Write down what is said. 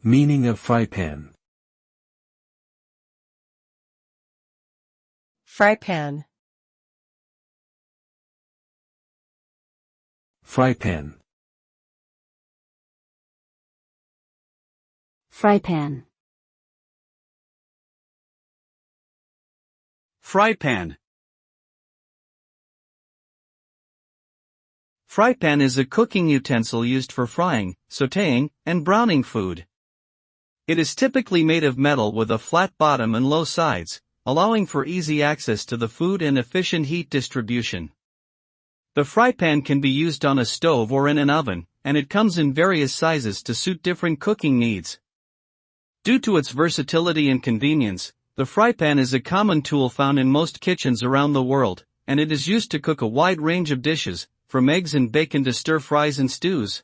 Meaning of frypan. Frypan. Frypan. Frypan. Frypan. Frypan is a cooking utensil used for frying, sautéing, and browning food. It is typically made of metal with a flat bottom and low sides, allowing for easy access to the food and efficient heat distribution. The frypan can be used on a stove or in an oven, and it comes in various sizes to suit different cooking needs. Due to its versatility and convenience, the frypan is a common tool found in most kitchens around the world, and it is used to cook a wide range of dishes, from eggs and bacon to stir-fries and stews.